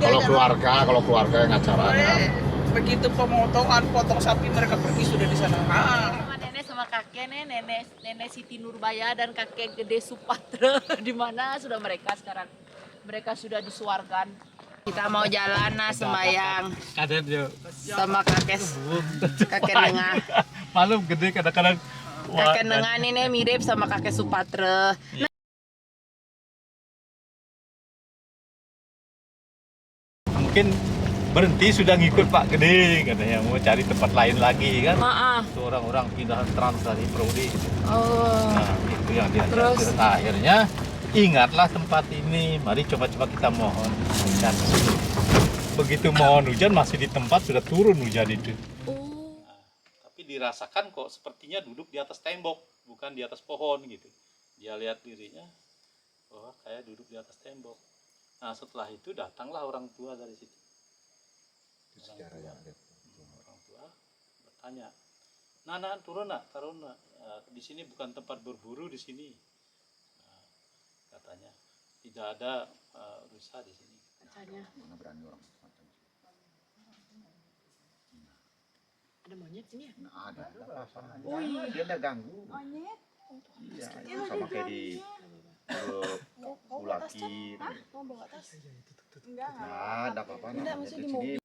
Kalau keluarga yang acaranya. Begitu pemotongan potong sapi mereka pergi sudah di sana. Sama nenek sama kakek nenek Siti Nurbaya dan kakek Gede Supatra di mana sudah mereka sekarang? Mereka sudah disuargan. Kita mau jalan sembayang sama kakek Nengah. Malum gede kadang-kadang. Kakek Nengah ini mirip sama kakek Supatra. Mungkin berhenti sudah ngikut Pak Gede katanya mau cari tempat lain lagi kan. Itu orang-orang pindahan trans dari Prodi. Oh. Nah, itu yang dia. Terus? Akhirnya ingatlah tempat ini. Mari coba-coba kita mohon hujan. Begitu mohon hujan masih di tempat sudah turun hujan itu. Nah, tapi dirasakan kok sepertinya duduk di atas tembok, bukan di atas pohon gitu. Dia lihat dirinya, oh kayak duduk di atas tembok. Nah setelah itu datanglah orang tua dari situ. Orang tua bertanya, Nana turun nak, di sini bukan tempat berburu di sini. Nah, katanya tidak ada rusa di sini. Katanya. Mana berani orang semacam itu. Ada monyet sini ya? Nah, ada apa-apa. Oh iya, dia udah ganggu. Monyet? Iya, sama kayak di Bulaki. Mau bawa tas? Enggak. Nah, ada apa-apa. Enggak, maksudnya di mobil.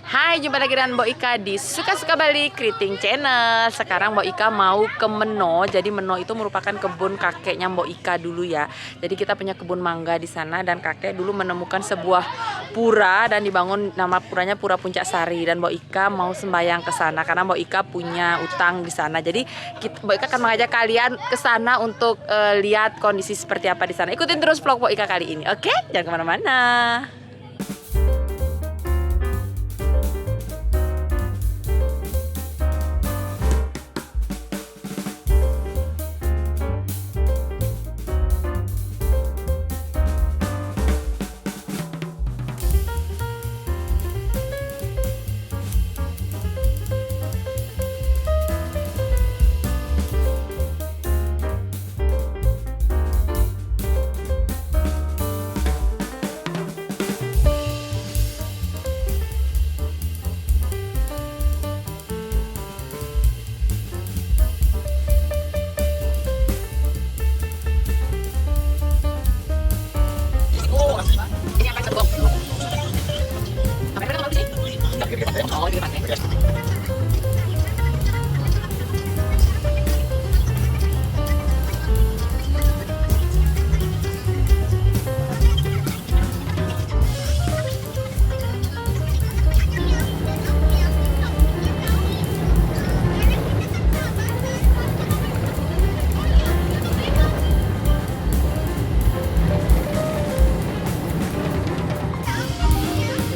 Hai, jumpa lagi dengan Mbok Ika di Suka-Suka Bali Kriting Channel. Sekarang Mbok Ika mau ke Meno. Jadi Meno itu merupakan kebun kakeknya Mbok Ika dulu ya. Jadi kita punya kebun mangga di sana dan kakek dulu menemukan sebuah pura dan dibangun, nama puranya Pura Puncak Sari, dan Mbok Ika mau sembayang ke sana karena Mbok Ika punya utang di sana. Jadi Mbok Ika akan mengajak kalian ke sana untuk lihat kondisi seperti apa di sana. Ikutin terus vlog Mbok Ika kali ini. Oke? Jangan kemana-mana.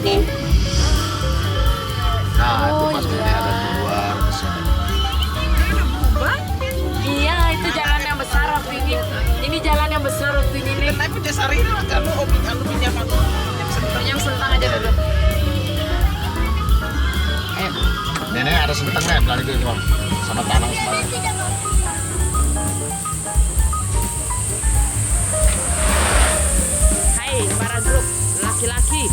nih. Nah, itu Oh, pas iya. ini ada keluar ke sini. Iya, itu jalan yang besar waktu ini. Ini jalan yang besar waktu ini nih. Naik Pucasari lah kan lu pinjam aku. Yang sentang aja dulu. Nenek ada senteng nih, bilang itu cuma sama tanah semuanya. Hai para grup laki-laki.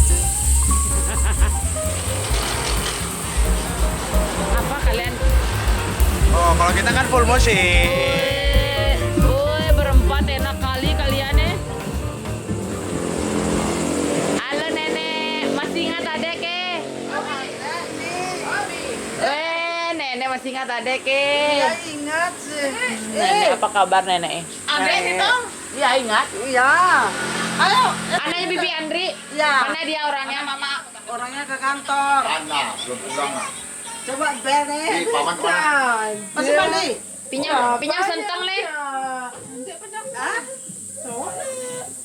Apa kalian? Oh, kalau kita kan full musik. Woi, berempat enak kali kalian ya. Halo nenek, masih ingat adek ke? Nenek masih ingat adek ke? Ya ingat sih. Nenek apa kabar nenek? Adek itu? Iya ingat. Iya. Ayo. Anaknya Bibi Andri. Ya. Mana dia orangnya? Mama. Orangnya ke kantor. Mana? Belum pulang lah. Coba bene. Di paman kemana? Masih mandi? Pinjam senteng nih. Hah? Cowok?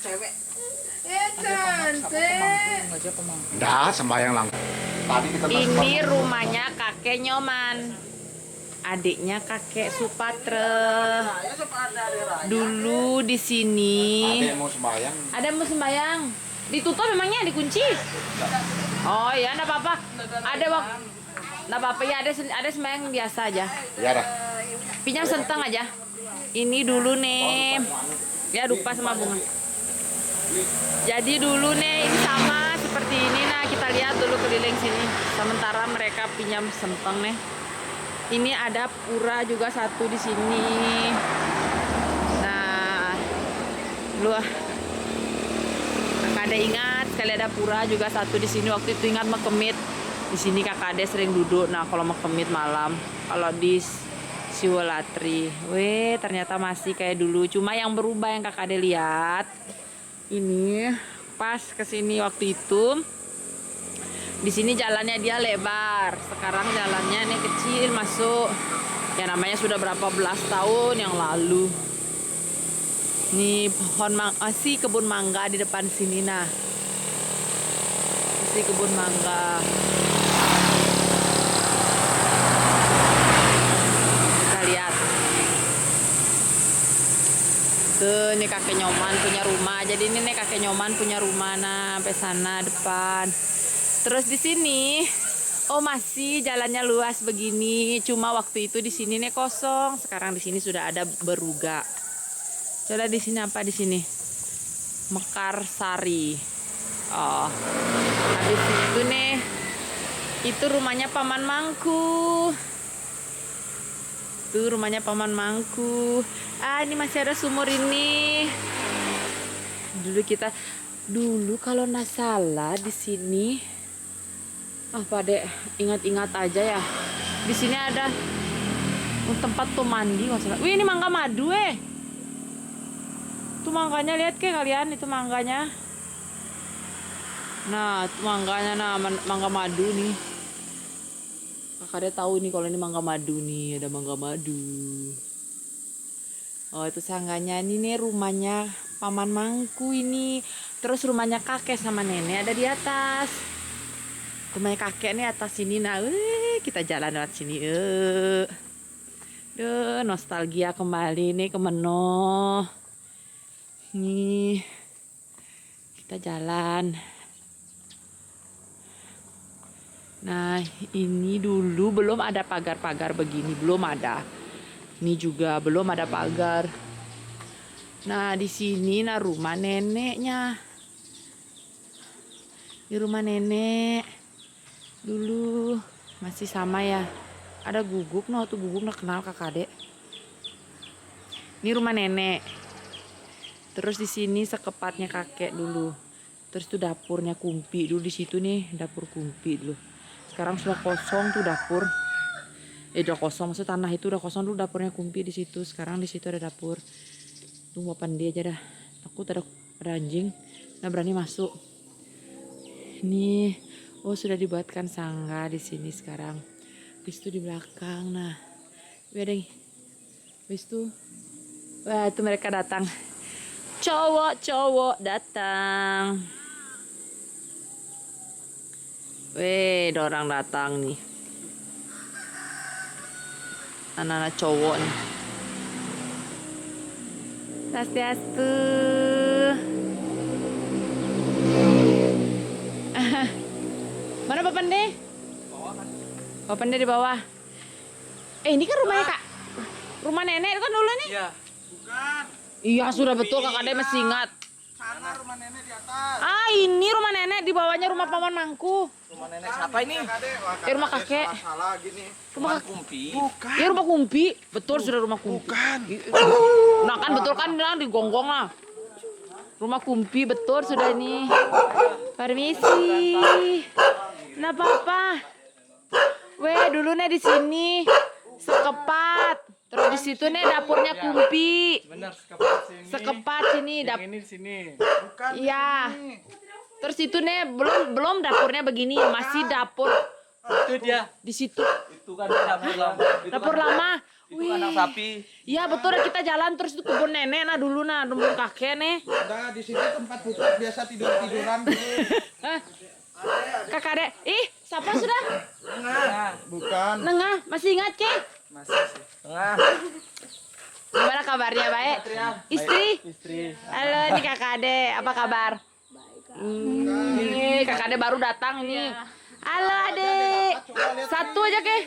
Cewek. Cantik. Dah, sembahyang langsung. Tadi kita Ini rumahnya kakek Nyoman. Adiknya kakek Supatre. Saya suka dari raya. Dulu di sini Ada yang mau sembahyang. ada mau sembayang. Ditutup memangnya dikunci? Oh ya, enggak apa-apa. Ada waktu. Enggak apa-apa ya, ada sembayang biasa aja. Ya dah. Pinjam sentang aja. Ini dulu nih. Ya lupa sama bunga. Jadi dulu nih ini sama seperti ini. Nah kita lihat dulu keliling sini. Sementara mereka pinjam sentang nih. Ini ada pura juga satu di sini. Nah, lu kakak Ade ingat sekali ada pura juga satu di sini. Waktu itu ingat Mekemit. Di sini kakak Ade sering duduk. Nah kalau Mekemit malam, kalau di Siwolatri, weh ternyata masih kayak dulu. Cuma yang berubah yang kakak Ade lihat. Ini pas kesini waktu itu. Di sini jalannya dia lebar, sekarang jalannya ini kecil masuk. Ya namanya sudah berapa belas tahun yang lalu. Nih pohon masih kebun mangga di depan sini nah. Masih kebun mangga. Kita lihat. Tuh, ini kakek Nyoman punya rumah. Jadi ini nih kakek Nyoman punya rumah nah, sampai sana depan. Terus di sini, oh masih jalannya luas begini. Cuma waktu itu di sini nih kosong. Sekarang di sini sudah ada beruga. Coba di sini apa di sini? Mekarsari. Oh, habis itu nih, itu rumahnya Paman Mangku. Tuh rumahnya Paman Mangku. Ah ini masih ada sumur ini. Dulu kalau nggak salah di sini. Apa dek, ingat-ingat aja ya. Di sini ada tempat tuh mandi nggak salah. Wih ini mangga madu Tuh mangganya lihat ke kalian itu mangganya. Nah, itu mangganya nah mangga madu nih. Kakak tahu nih kalau ini mangga madu nih, ada mangga madu. Oh itu sangganya ini nih rumahnya Paman Mangku ini. Terus rumahnya kakek sama nenek ada di atas. Rumahnya kakek nih atas sini nah, kita jalan lewat sini. Duh, nostalgia kembali nih ke Meno. Nih, kita jalan. Nah, ini dulu belum ada pagar-pagar begini, belum ada. Ini juga belum ada pagar. Nah, di sini nah rumah neneknya. Di rumah nenek. Dulu masih sama ya. Ada guguk, no tuh guguk nak kenal kakak Dek. Ini rumah nenek. Terus di sini sekepatnya kakek dulu. Terus itu dapurnya Kumpi dulu di situ nih, dapur Kumpi dulu. Sekarang sudah kosong tuh dapur. Udah kosong, maksud tanah itu udah kosong dulu dapurnya Kumpi di situ. Sekarang di situ ada dapur. Tuh mau pandi aja dah. Takut ada anjing, nggak berani masuk. Nih, oh sudah dibuatkan sangga di sini sekarang. Habis itu di belakang, nah, bedeng. Habis itu, wah itu mereka datang. Cowok-cowok datang. Weh, ada orang datang nih. Anak-anak cowok nih. Swastiastu. Mana Pak Pande? Pak Pande di bawah. Ini kan rumahnya Kak. Rumah nenek kan dulu nih? Iya. Bukan. Iya sudah betul Kak Ade masih ingat. Sana rumah nenek di atas. Ah ini rumah nenek, di bawahnya rumah paman Mangku. Rumah nenek siapa ini? Rumah kakek. Salah gini. Rumah Kumpi. Iya rumah Kumpi. Betul sudah rumah Kumpi. Bukan. Nah kan betul kan bilang di gonggong lah. Rumah Kumpi betul sudah ini. Permisi. Nah papa. Weh dulu nih di sini sekepat. Terus di situ nih dapurnya Kumpi. Benar sekepat sini. Sekepat sini Ini di sini. Bukan. Iya. Terus itu nih belum dapurnya begini, masih dapur Itu dia. di situ. Itu kan dapur lama. Dapur lama. Itu kandang sapi. Iya betul, kita jalan terus itu kebun nenek nah dulu nah, kebun kakek nih. Nah, di situ tempat pupuk biasa tiduran. Hah? Kakak Adek, siapa sudah? Nah, bukan. Nengah, masih ingat ke? Masih sih. Nah, Gimana kabarnya, baik? Istri? istri. Halo, ini Kakak Adek, apa kabar? Ini Kakak Adek baru datang ini. Halo Adek. Satu aja ke?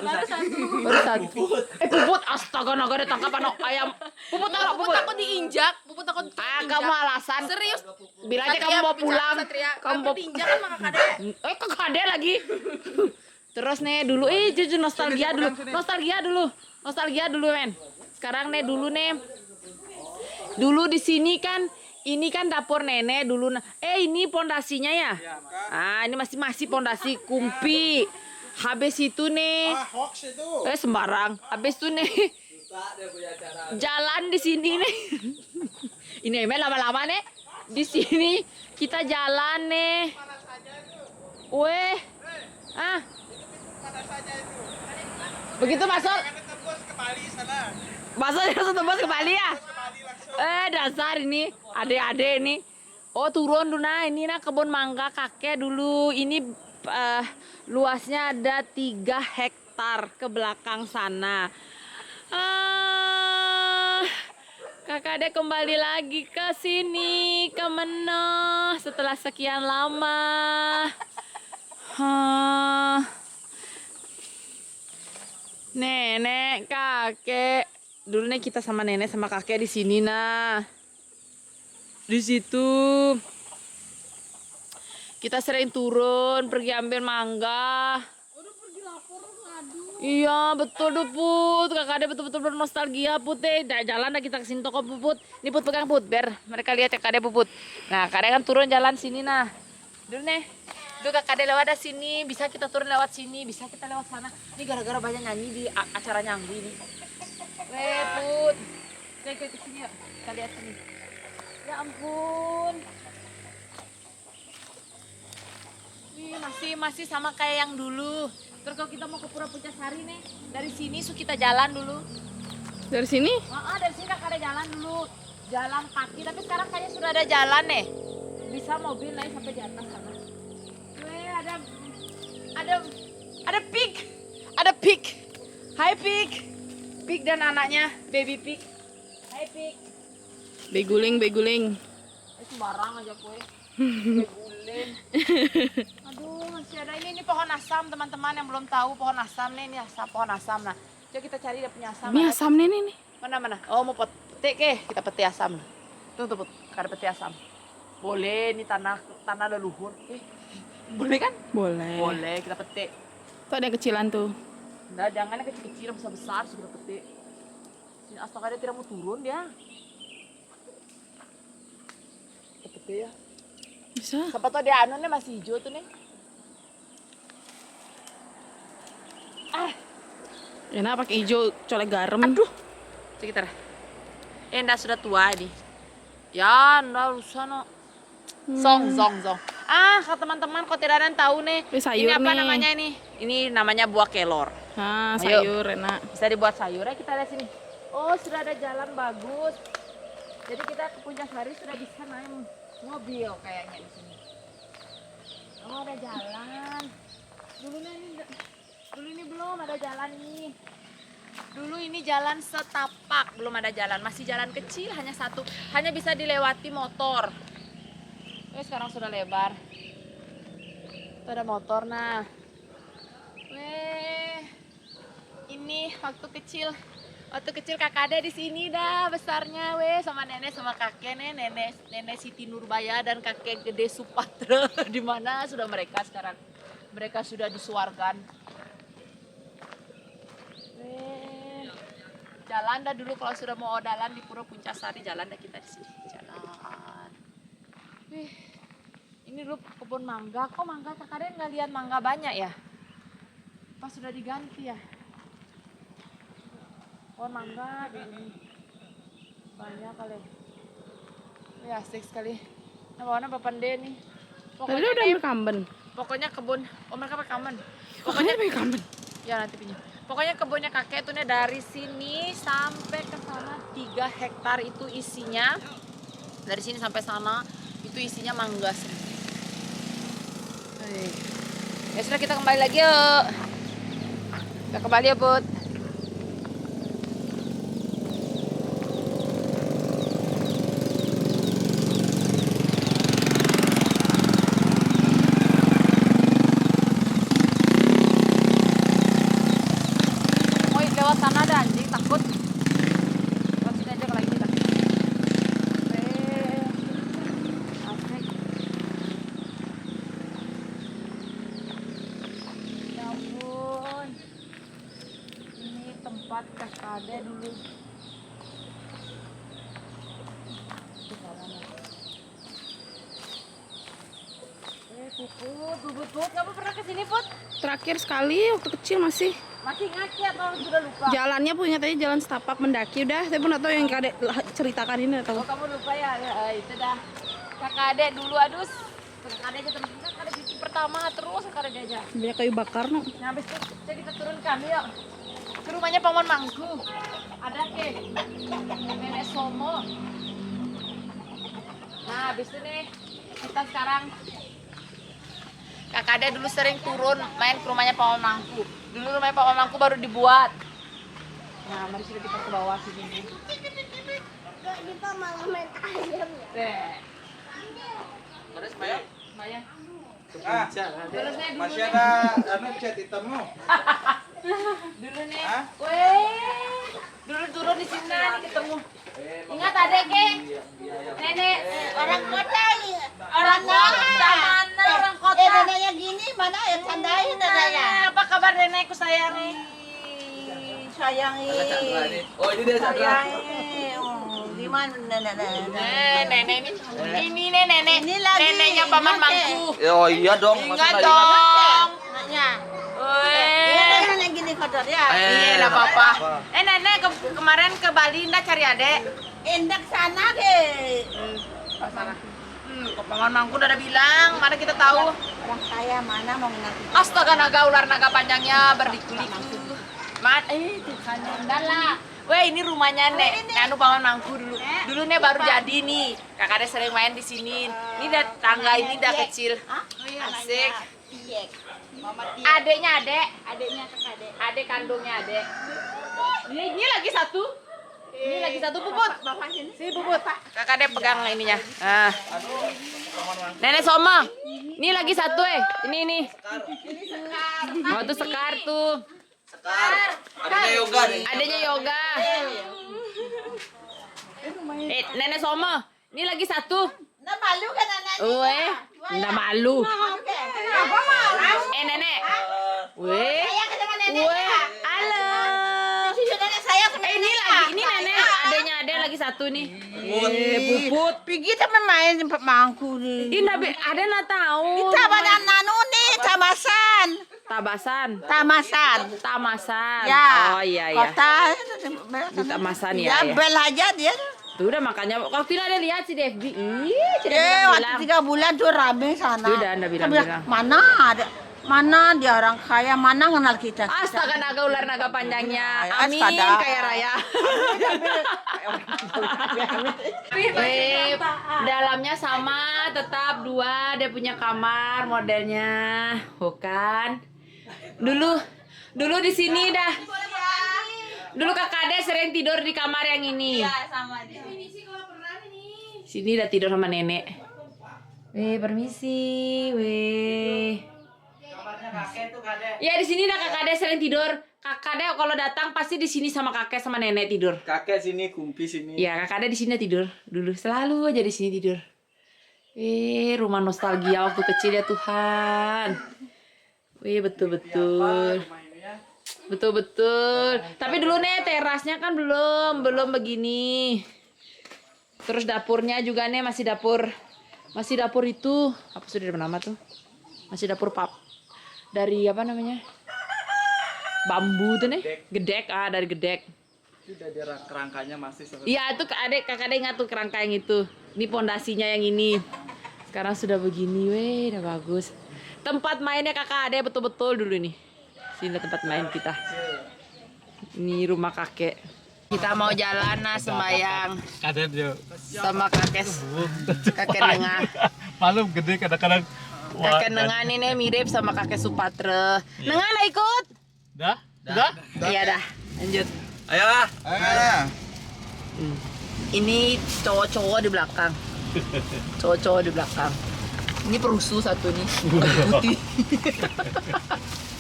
Baru satu. Baru satu. Puput, astaga naga ada tangkap anak ayam. Puput taruh Puput puput. takut diinjak, Puput takut Kamu alasan. serius. Bilang aja kamu mau pulang. Kamu mau diinjak kan maka Kakak Adek. Kakak Adek lagi. Terus nih dulu, jujur nostalgia dulu. Nostalgia dulu men. Sekarang nih dulu nih. Dulu di sini kan, ini kan dapur nenek dulu. Ini pondasinya ya? Ini masih pondasi Kumpi. Habis itu nih, Hoax itu. sembarang. Habis itu nih, jalan di sini nih. Ini emang lama-lama nih. Di sini kita jalan nih. Weh, begitu masuk. Masuk langsung tembus ke Bali ya? Dasar ini, adik-adik ini. Oh turun dulu nah, ini nah kebun mangga kakek dulu. Ini luasnya ada 3 hektar ke belakang sana. Kakak Adek kembali lagi ke sini, ke Menoh setelah sekian lama. Nenek, kakek. Dulu nih kita sama nenek sama kakek di sini nah. Di situ kita sering turun pergi ambil mangga. Udah pergi lapor ngadu. Iya betul tuh Put. Kakak Adek betul-betul bernostalgia Put jalan dah kita kesini toko Put. Ini Put pegang Put biar mereka lihat Kakak Adek Put. Nah Kakak Adek kan turun jalan sini nah. Dulu nih. Dulu Kakak Adek lewat dari sini, bisa kita turun lewat sini, bisa kita lewat sana. Ini gara-gara banyak nyanyi di acara nyanggu ini. Weh Put. Kita ikut ke sini yuk. Kita lihat sini. Ya ampun. Wih, masih sama kayak yang dulu. Terus kalau kita mau ke Pura Pucasari nih, dari sini kita jalan dulu. Dari sini? Dari sini Kakak ada jalan dulu. Jalan kaki, tapi sekarang kayaknya sudah ada jalan nih. Bisa mobil naik sampai di atas sana. Weh, ada pig. Ada pig. Hai pig. Pig dan anaknya, baby pig. Hai pig. Beguling. Sembarang aja kue. Beguling. Aduh, masih ada ini pohon asam teman-teman yang belum tahu pohon asam nih, ini asam pohon asam. Nah, coba kita cari dia punya asam. Ini asam nih. Mana? Oh, mau petik ke? Kita petik asam. Tuh, ada petik asam. Boleh, ini tanah leluhur. Boleh kan? Boleh. Boleh, kita petik. Tuh ada yang kecilan tuh. Nah, jangan yang kecil-kecil, besar-besar sudah petik. Sini astaga dia tidak mau turun dia. Kita petik ya. Bisa. Siapa tau dia nih masih hijau tuh nih. Enak pakai hijau colek garam. Aduh. Sekitar. Nda sudah tua ini. Ya, nda usah no. Zong. Kalau teman-teman kok tidak ada yang tahu nih. Sayur ini apa nih. namanya ini? Ini namanya buah kelor. Nah, Ayo. sayur enak. Bisa dibuat sayur ya, kita lihat sini. Oh, sudah ada jalan bagus. Jadi kita ke Puncak Sari sudah bisa naik mobil kayaknya di sini. Oh, ada jalan. ada jalan nih. Dulu ini jalan setapak, belum ada jalan, masih jalan kecil, hanya satu, hanya bisa dilewati motor. Sekarang sudah lebar. Itu ada motor, nah. Ini waktu kecil kakak ada di sini dah besarnya, sama nenek sama kakek, nenek Siti Nurbaya dan kakek Gede Supatra. Di mana sudah mereka sekarang? Mereka sudah disuargan. Jalan dah dulu kalau sudah mau odalan di Pura Puncasari, jalan dah kita di sini. Jalan. Ini dulu kebun mangga. Kok mangga kakak ada nggak lihat mangga banyak ya? Pas sudah diganti ya? Pohon mangga di sini banyak kali. Asik sekali. Nah, bawahnya Bapak Nde nih. Tadi udah berkamben. Pokoknya kebun. Oh mereka berkamben. Pokoknya berkamben. Ya nanti pinjam. Pokoknya kebunnya kakek itu nih dari sini sampai ke sana 3 hektar itu isinya. Dari sini sampai sana itu isinya mangga semua. Ya sudah kita kembali lagi yuk. Kita kembali ya Bud. Lewat sana ada anjing takut. Lewat sini aja kalau ini dah. Asik. Ya ampun. Ini tempat Kakade dulu. Puput, kamu pernah kesini Put? Terakhir sekali waktu kecil masih. Masih ingat ya atau sudah lupa? Jalannya punya tadi jalan setapak mendaki udah. Saya pun nggak tahu yang Kadek ceritakan ini atau. Oh kamu lupa ya? Itu dah. Kakak adek dulu adus. Kakak adek aja teman-teman. Kakak adek cuci pertama terus kakak adek aja. Banyak kayu bakar no. Nah habis itu kita turun kami yuk. Ke rumahnya Paman Mangku. Ada ke Nenek Somo. Nah habis itu nih kita sekarang kakak adek dulu sering turun main ke rumahnya Paman Mangku. Dulu rumahnya Paman Mangku baru dibuat. Nah mari kita ke bawah sini. Di Pak malah main ayam ya. Terus Maya? Maya. Terus nih dulu masih nih. ada chat hitammu. Dulu nih. Hah? Dulu turun di sini nih ketemu. Ingat adek ke? Nenek Orang kota nih. orang kota. Mana orang kota? Neneknya gini mana ya tandain neneknya. Apa kabar nenekku sayang nih? Sayangi. Oh ini dia Chandra. Sayangi. Gimana nenek? Nenek ini nenek. Ini lagi. Neneknya Paman Mangku. Oh iya dong. Ingat dong. Neneknya. Weh. Nenek gini kotor ya. Iya, enggak apa-apa. Nenek kemarin ke Bali enggak cari adek? Indak sana ke. Sana. Kok Paman Mangku udah ada bilang, mana kita tahu. Orang kaya mana mau ngerti. Astaga naga ular naga panjangnya berliku-liku. Tuhan enggak lah. Weh ini rumahnya Nek, anu Paman Mangku dulu. Dulu Nek baru jadi nih. Kakaknya sering main di sini. Ini udah tangga ini udah kecil. Asik. Tiek. Mama tiek. Adeknya adeknya kakak adek kandungnya adek. Ini lagi satu. Ini lagi satu Puput. Si Puput. Kakak adek pegang ininya. Nah. Nenek Soma. Ini lagi satu Ini. Oh tuh Sekar tuh. Adanya yoga nih. Adanya yoga. Nenek Soma. Ini lagi satu. Nah malu kan anaknya. Nggak malu. Kenapa malu? Nenek. Saya ketemu nenek. Halo. Si nenek saya sama Ini lagi, ini nenek, adanya ada lagi satu nih. Puput. Pergi teman main tempat mangku nih. Ini ada nggak tahu. Kita pada nanu nih tamasan. Tamasan. Ya. Oh iya. Kota. Di Tamasan ya. Ya bel aja dia. Tuh udah makanya waktu itu ada lihat si Devi. Waktu 3 bulan tuh rame sana. Udah anda bilang. Mana dia orang kaya, mana kenal kita. Astaga naga ular naga panjangnya. Ya, Amin astaga. kaya raya. Dalamnya sama, tetap 2. Dia punya kamar modelnya. Bukan. Dulu di sini dah. Dulu kakak Ade sering tidur di kamar yang ini. Iya, sama aja. Sini udah tidur sama nenek. Weh, permisi, weh. Ya di sini dah kakak Ade sering tidur. Kakak Ade kalau datang pasti di sini sama kakek sama nenek tidur. Kakek sini, kumpi sini. Ya kakak Ade di sini tidur. Dulu selalu aja di sini tidur. Rumah nostalgia waktu kecil ya Tuhan. Wih, betul-betul. Betul-betul. Tapi dulu nih terasnya kan belum begini. Terus dapurnya juga nih masih dapur itu apa sudah nama tuh? Masih dapur dari apa namanya? Bambu tuh nih, gedek dari gedek. Itu dari kerangkanya masih seperti. Iya, itu kakak Ade ingat tuh kerangka yang itu. Ini pondasinya yang ini. Sekarang sudah begini, weh, udah bagus. Tempat mainnya kakak Ade betul-betul dulu nih. Sini tempat main kita. Ini rumah kakek. Kita mau jalan sembayang sama kakek Nengah. Malu gede kadang-kadang. Kakek Nengah ini mirip sama kakek Supatra. Nengah nak ikut? Dah? Iya dah. Lanjut. Ayo lah. Ini cowok-cowok di belakang. Cowok-cowok di belakang. Ini perusuh satu nih. Putih.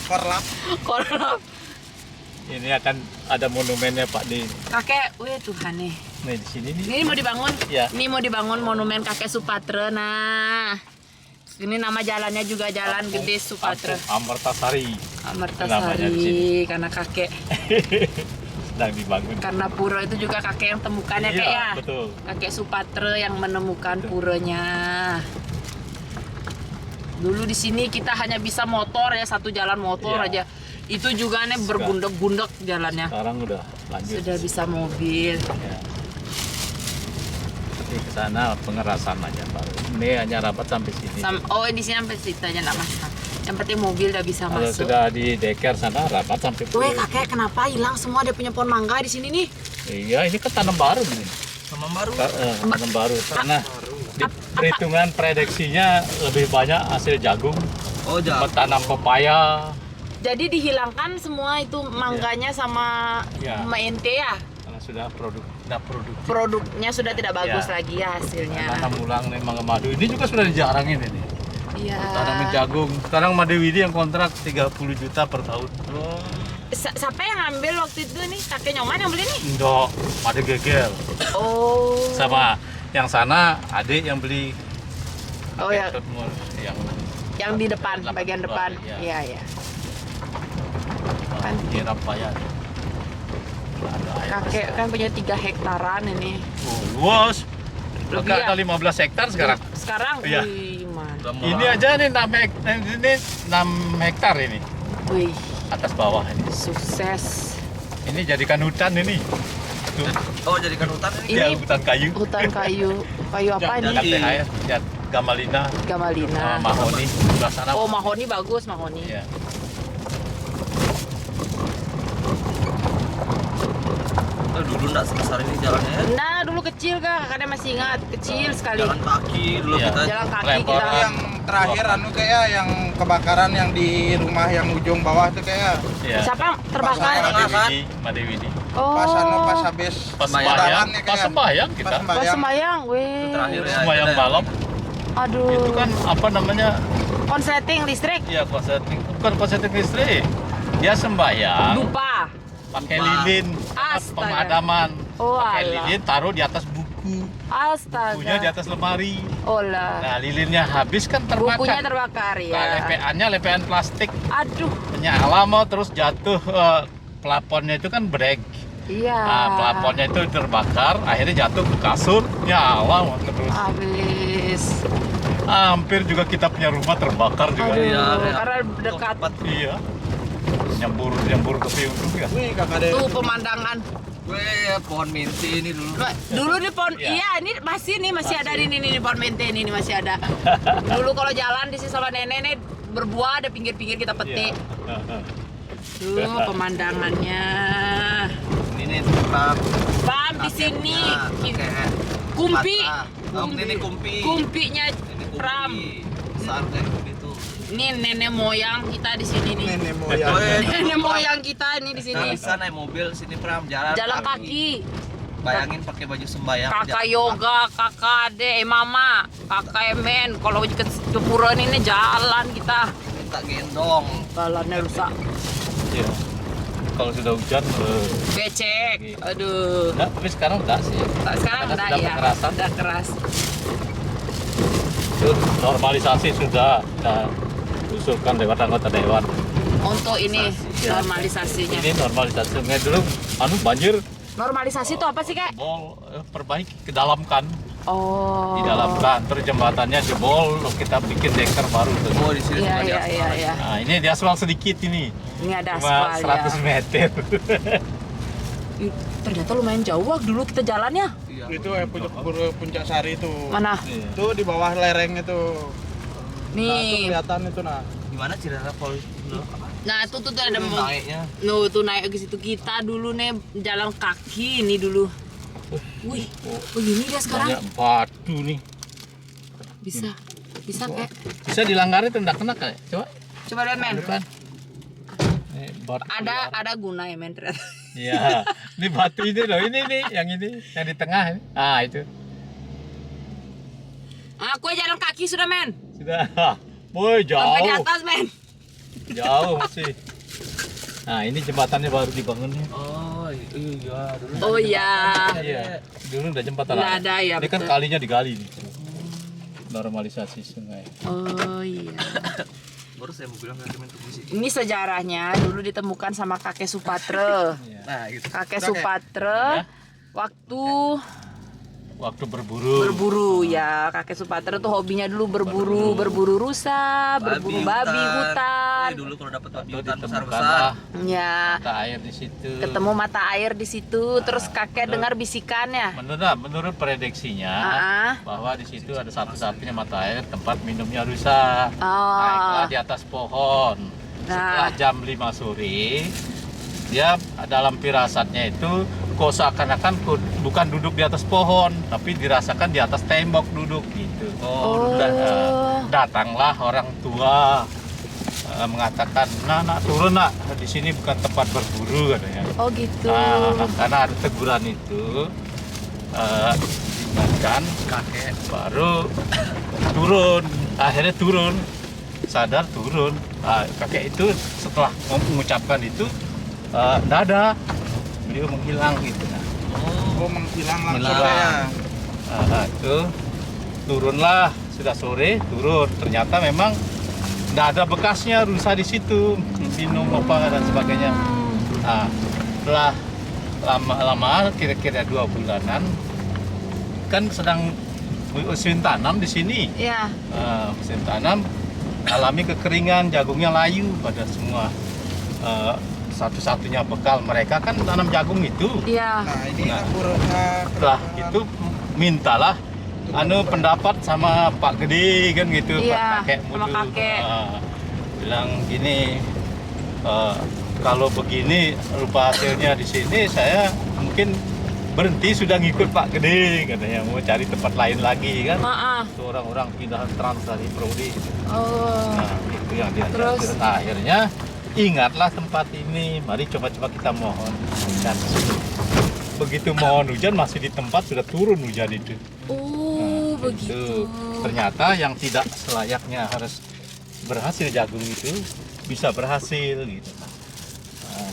Korlap. Ini akan ada monumennya Pak di. Kakek, wih Tuhan nih. Nih di sini nih. Ini mau dibangun. Ya. Ini mau dibangun monumen kakek Supatra. Nah, ini nama jalannya juga Jalan Gede Supatra. Amertasari. Namanya di sini. Amertasari karena kakek. Sedang dibangun. Karena pura itu juga kakek yang temukannya Iya, kayak ya. betul. Kakek Supatra yang menemukan puranya. Dulu di sini kita hanya bisa motor ya, satu jalan motor Iya. aja. Itu juga nih berbundek-bundek jalannya. Sekarang udah lanjut. Sudah bisa mobil. Ya. Tapi ke sana pengerasan aja baru. Ini hanya rapat sampai sini. Oh, di sini sampai situ aja enggak masalah. Yang penting mobil udah bisa Kalau masuk. sudah di deker sana rapat sampai. Weh, kakek kenapa hilang semua dia punya pohon mangga di sini nih? Iya, ini kan tanam baru ini. Tanam baru. Tanam baru. Karena di perhitungan prediksinya lebih banyak hasil jagung. Oh, jagung. Tanam pepaya. Jadi dihilangkan semua itu mangganya sama Iya. mente ya. Karena sudah produktif. Produknya sudah tidak bagus Iya. lagi ya hasilnya. Tanam ulang nih mangga madu. Ini juga sudah dijarangin ini. Iya. Tanamin jagung. Sekarang Madewidi yang kontrak 30 juta per tahun. Siapa yang ambil waktu itu nih? Kakek Nyoman yang beli nih? Ndok, Made Gegel. Oh. Sama yang sana adik yang beli. Oh ya. Yang Yang di depan, bagian depan. Iya. Iya, iya. Kan di Rampayat. kakek kan punya 3 hektaran ini. Luas. Lebih Maka ya? ada 15 hektar sekarang. Sekarang, Iya. wih, man. Ini aja nih 6 hektar ini. Wih, Atas bawah ini. sukses. Ini jadikan hutan ini. Tuh. Oh, jadikan hutan ini. Ya, Ini hutan kayu. hutan kayu. Kayu apa ini? KTHR, ya, Gamalina, Gamalina. mahoni, sebelah sana. Oh, mahoni bagus, mahoni. Ya. Dulu enggak sebesar ini jalannya ya. Nah, dulu kecil kak, kakaknya masih ingat, kecil sekali. Jalan kaki dulu Iya. kita. Jalan kaki Lempar kita. Yang terakhir kayak yang kebakaran yang di rumah yang ujung bawah itu kayak Ya. Siapa terbakar? Madewidi. Oh, pas habis Pas Sembahyang. sembahyang, ya, pas kayak. sembahyang kita. Pas pas sembahyang. sembayang, weh. Terakhir ya. Sembahyang balap. Aduh. Itu kan apa namanya? konsleting listrik. Iya, konsleting. Bukan konsleting listrik. Dia sembahyang Dupa. pakai Dupa. lilin. Astaga. Pemadaman. Oh, Pakai alah. lilin taruh di atas buku. Bukunya di Astaga. atas lemari. Olah. Nah, lilinnya habis kan terbakar. Bukunya terbakar Nah, ya. lepeannya lepean plastik. Aduh. Nyala mau terus jatuh plafonnya itu kan break. Iya. Nah, plafonnya itu terbakar, akhirnya jatuh ke kasur, nyala mau terus. Habis. Hampir juga kita punya rumah terbakar juga. Aduh, Iya, iya. karena dekat. Iya. Nyembur ke piung ya. Wih kakak deh. Tuh pemandangan. Weh, pohon minti ini dulu. Dulu di pohon, Iya. iya ini masih ada di ini pohon mente ini masih ada. Dulu kalau jalan di sini sama nenek nih berbuah ada pinggir-pinggir kita petik. Iya. Tuh pemandangannya. Ini nih tempat Bam di sini kayak kumpi. bata. Oh, ini kumpi. Kumpinya Ini kumpi. Pram. Besar kayak gitu. Ini nenek moyang kita di sini nih. Nenek moyang. Nenek moyang kita ini di sini. Bisa naik mobil sini Pram, jalan kaki. Bayangin pakai baju sembayang. Kakak yoga, kakak ade, mama, kakak emen. Kalau ke pura ini jalan kita. Minta gendong. Jalannya rusak. Iya. Kalau sudah hujan, Becek. Aduh. enggak, tapi sekarang enggak sih. Sekarang Karena udah sudah ya. kekerasan. Udah keras. Itu normalisasi sudah usulkan lewat anggota dewan. Untuk ini normalisasinya. Ini normalisasi sungai dulu, banjir, Normalisasi itu apa sih, Kak? jebol, perbaiki, kedalamkan, Oh. didalamkan, terus jembatannya jebol, kita bikin deker baru. Terus. Oh, di sini Iya, cuma iya, di iya, iya. Nah, ini di aspal sedikit ini, Ini ada cuma aspal 100 ya. meter. Ih, ternyata lumayan jauh dulu kita jalannya. Itu puncak Sari itu. Mana? Iya. Itu di bawah lereng itu. Nah, itu Nih. kelihatan itu nah. Gimana Cirara Pol? Nah, tuh ada mau. Naiknya. Tuh naik ke situ kita dulu nih jalan kaki ini dulu. Wih, begini dia sekarang. Banyak batu nih. Bisa kayak. Bisa dilanggarin tuh, enggak kena kayak. Coba, Coba lihat men. depan. Ini batu. Ada guna ya men ternyata. Iya, ini batu ini loh, ini nih, yang di tengah. Ah, itu. Aku jalan kaki sudah men. Sudah. Boy, Sampai di jauh. atas men. Jauh masih. Nah, ini jembatannya baru dibangun nih. Oh iya dulu. Oh iya. Iya, dulu udah jembatan. Nggak ada ya, Ini kan betul. kalinya digali nih. Normalisasi sungai. Oh iya. Baru saya mau bilang ke Kementerian Sih. Ini sejarahnya dulu ditemukan sama kakek Supatre. Nah, gitu. Kakek Supatre waktu berburu. berburu ya. Kakek Supatre tuh hobinya dulu berburu rusa, berburu babi hutan. Dulu kalau dapat babi Itu hutan ditemukanlah besar-besar. Ya. mata air di situ. Ketemu mata air di situ, terus kakek dengar bisikannya. Menurut prediksinya Ah. bahwa di situ ada satu-satunya mata air tempat minumnya rusa. Oh. Naiklah di atas pohon. Setelah Nah. jam 5 sore, dia dalam firasatnya itu kok seakan-akan bukan duduk di atas pohon, tapi dirasakan di atas tembok duduk gitu. Oh. Datanglah orang tua mengatakan, nak turun nak, di sini bukan tempat berburu katanya. Oh gitu. Nah, karena ada teguran itu, diingatkan kakek baru turun, akhirnya turun, sadar turun. Nah, kakek itu setelah mengucapkan itu, nggak ada, beliau menghilang gitu. Nah, Oh, menghilang langsung Hilang. ya. itu turunlah, sudah sore turun, ternyata memang nggak ada bekasnya rusa di situ, minum apa dan sebagainya. Nah, setelah lama kira-kira 2 bulanan kan sedang musim tanam di sini. Ya. Musim tanam alami kekeringan, jagungnya layu pada semua. Satu-satunya bekal mereka kan tanam jagung itu. Iya. Nah, ini Nah. burungnya. Setelah itu mintalah pendapat sama Pak Gede kan gitu, Iya, Pak kakek sama dulu. kakek. Bilang gini, kalau begini rupa hasilnya di sini, saya mungkin berhenti sudah ngikut Pak Gede katanya, mau cari tempat lain lagi kan. Maaf. Itu orang-orang pindahan trans dari Prodi. Oh. Nah, itu yang dia. Terus? Akhirnya ingatlah tempat ini, mari coba-coba kita mohon hujan. Begitu mohon hujan masih di tempat sudah turun hujan itu. Oh, Nah, begitu. Ternyata yang tidak selayaknya harus berhasil jagung itu bisa berhasil gitu. Nah,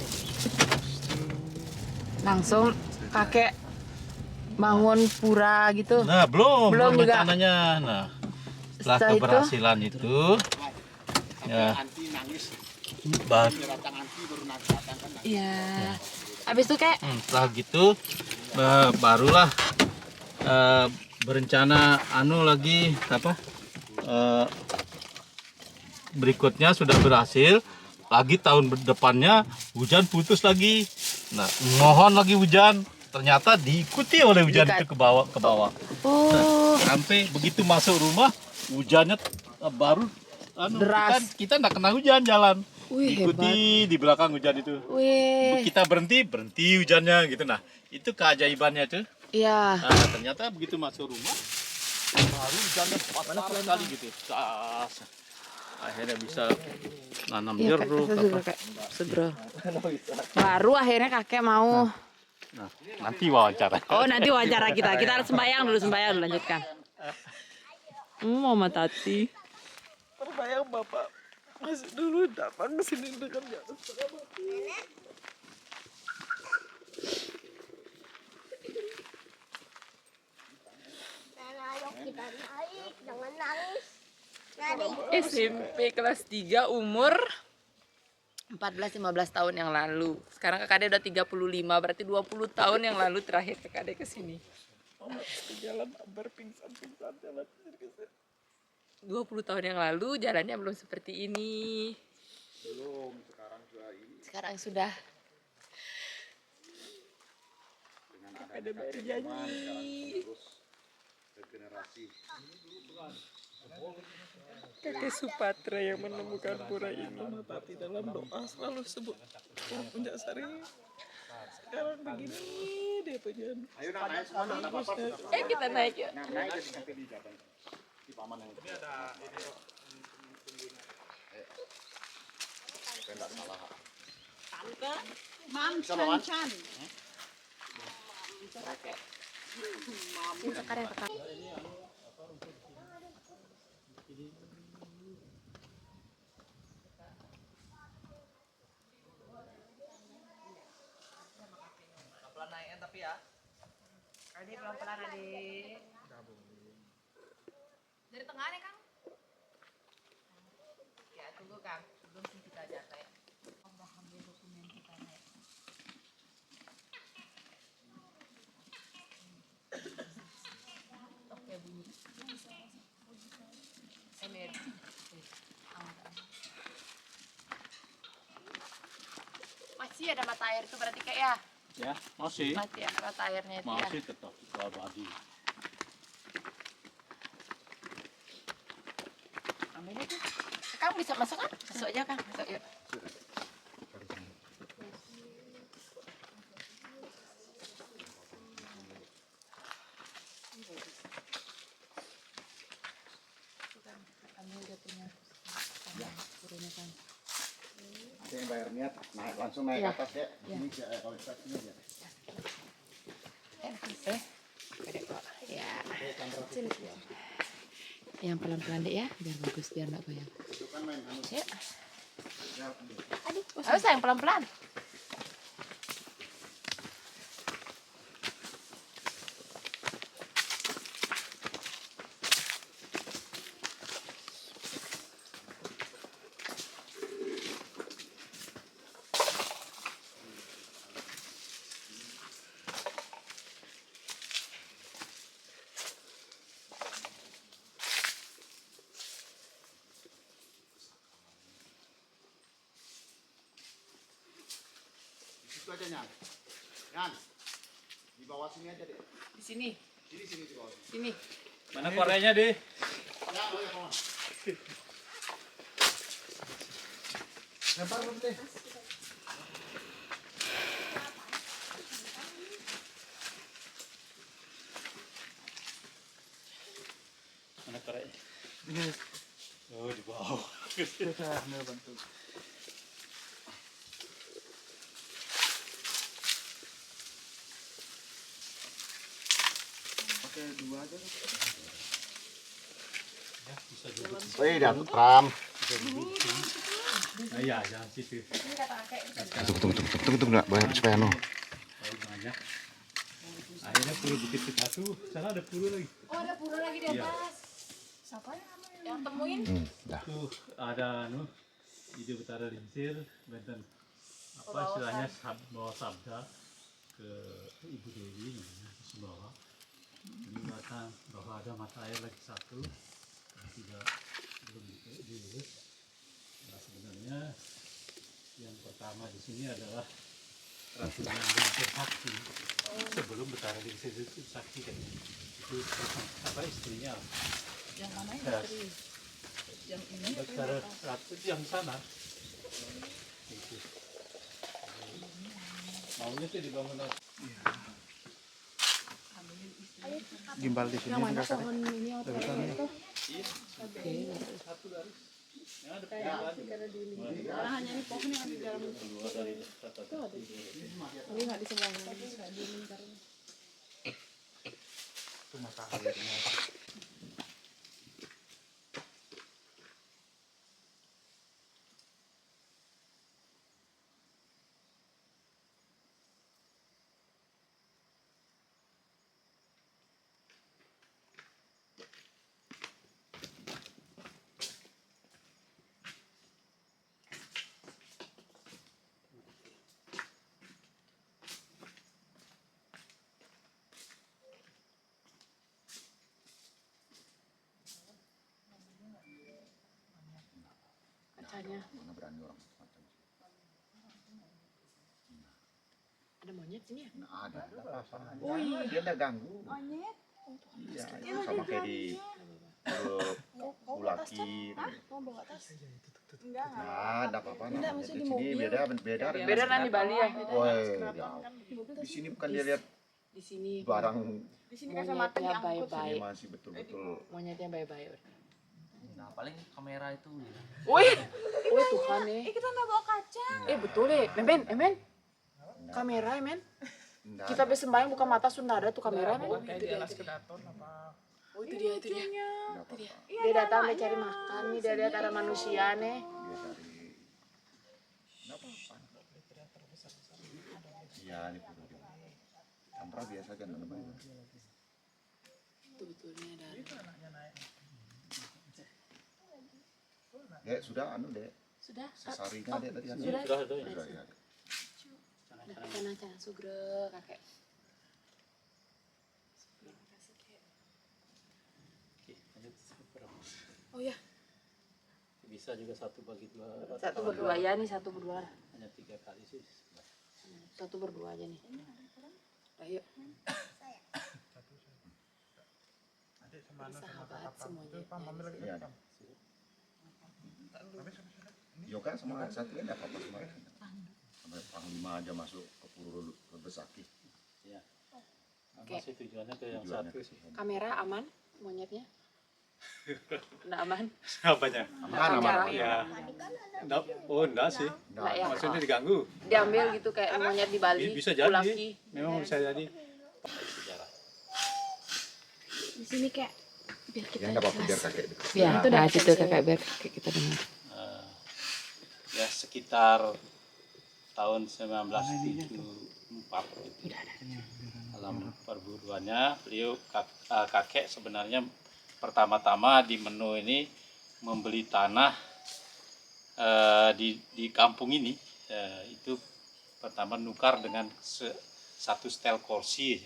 Langsung kakek bangun pura gitu. nah, belum juga. rencananya. Nah, setelah Setelah itu? keberhasilan itu ya Iya. Habis itu kayak setelah gitu barulah berencana lagi apa berikutnya sudah berhasil lagi tahun depannya hujan putus lagi. Nah, mohon lagi hujan, ternyata diikuti oleh hujan itu ke bawah. oh, Sampai begitu masuk rumah hujannya baru Deras. kita nggak kena hujan jalan. Wih, Ikuti di belakang hujan itu. wih. Kita berhenti hujannya gitu. Nah, itu keajaibannya tuh. Iya. Nah, ternyata begitu masuk rumah baru hujannya besar sekali gitu. Akhirnya bisa nanam Iya, jeruk. Kak, juga Kak. Segera. Baru akhirnya kakek mau. Nah, nanti wawancara. Oh, nanti wawancara kita. Kita harus sembahyang dulu, lanjutkan. Mama Tati. Terbayang Bapak masih dulu datang ke sini dengan jatuh setengah mati. SMP kelas 3 umur 14-15 tahun yang lalu. Sekarang kakak udah 35, berarti 20 tahun yang lalu terakhir kakak ke sini. Jalan hampir pingsan jalan. 20 tahun yang lalu jalannya belum seperti ini. Belum, sekarang sudah ini Sekarang sudah. dengan adanya kakek zaman sekarang terus regenerasi. Kakek Supatra yang menemukan pura ini. Mama Tati dalam doa selalu sebut puncak sari. Sekarang begini dia punya. Ayo nak naik semua nak apa? Kita naik ya. Nah, naik jadi sampai di jalan. Di paman yang ini ada ini. Enggak salah. Mam Chan Chan. Sekarang kakak. Pelan naiknya tapi ya. Ini pelan-pelan adik. Dari tengah nih, Kang. Ya, tunggu, Kang. Sebelum kita jatuh ya. Ambil dokumen kita ya. Oke, bunyi. Energi. Masih ada mata air itu berarti kayak ya? Ya, masih. Mati ya, mata airnya itu ya. Masih tetap abadi. Ambil aja. Kang bisa masuk kan? Masuk aja, Kang. Masuk yuk. Ambil dia punya. Turunnya, Kang. Ada yang bayar niat naik langsung naik ke atas ya. Ini kalau kita sini aja. Pede kok. Ya. Yang pelan-pelan deh ya, biar bagus, biar nggak goyang. Ya. Aduh, harus sayang pelan-pelan. Itu aja Nyan. Nyan. Di bawah sini aja deh. Di sini. Sini di bawah. Sini. Mana korenya, Di? Ya, boleh, Paman. Lempar belum deh. Mana korenya? Oh, di bawah. Bantu. Pakai dua aja. Ya, bisa duduk. Wih, dapat ram. Nah, ya, jangan situ. Tunggu, banyak supaya no. Banyak. Akhirnya pura bukit ke satu, sana ada pura lagi. Oh, ada pura lagi di atas. Siapa yang temuin? Tuh ada ide Utara Lincir, Banten. Apa istilahnya bawa sabda ke Ibu Dewi namanya di bawah. Ini datang bahwa ada mata air lagi satu yang tidak belum diurus. Nah, sebenarnya yang pertama di sini adalah Ratu Lincir Sakti. Sebelum Betara Lincir itu Sakti kan itu apa istrinya? Yang mana Ya. istri? Yang ini Betara Ratu yang sana. Itu. Maunya sih dibangun Gimbal di sini. Yang mana pohon ini atau itu? satu garis. Karena hanya ini pohon yang ada di dalam itu. Ini nggak di sebelahnya. Kacanya. Mana berani orang macam itu. Ada monyet sini ya? Nggak ada apa-apa. Dia nggak ganggu. Monyet. Iya, itu sama kayak di Bulaki. Mau bawa tas? Enggak. Nah, ada apa-apa. Enggak, namanya. maksudnya Di di sini mobil. beda. Beda kan di Bali ya? Woi, jauh. Di sini bukan dia lihat Di sini barang, Di sini kacamata monyetnya diangkut. ini baik-baik. masih betul-betul. Monyetnya baik-baik. Nah, paling kamera itu. Wih, wih Tuhan nih. Kita nggak bawa kaca. Betul deh, men. Kamera, men. Nggak Kita ada. bersembahyang buka mata Sunda ada tuh kamera, men. Kayak di alas kedaton apa? Oh itu dia. Nggak apa-apa. Dia datang dia cari makan nih, dia lihat ada manusia nih. Dia cari. Nggak apa-apa. Iya, ini perlu juga. Kamera biasa aja nggak namanya. Itu betulnya dari. Dek, sudah anu dek. Sudah. Sesarinya dek tadi anu. Sudah. Sudah, ya. Cana sugre kakek. Oh ya, Bisa juga 1 bagi 2. satu berdua ya nih, satu berdua. Hanya 3 kali sih. Satu berdua aja nih. Ayo. Sahabat semuanya. Iya. Yoga sama satu ini apa-apa semuanya. Sampai Panglima aja masuk ke Puro Besaki. Iya. Oke. Masih tujuannya ke yang Tujuannya satu ke sih. Kamera aman monyetnya? Nggak aman? Apanya? Aman. Ya. Enggak sih. Nggak ya? Maksudnya diganggu. Diambil gitu kayak monyet di Bali. Bisa jadi. Bulaki. Memang bisa jadi. Di sini kayak biar kita Ya nggak apa-apa biar kakek. Ya, itu udah situ kakek biar kakek kita dengar. Ya sekitar tahun 1974 gitu. Dalam perburuannya beliau kakek sebenarnya pertama-tama di Meno ini membeli tanah di kampung ini. Itu pertama nukar dengan satu setel kursi.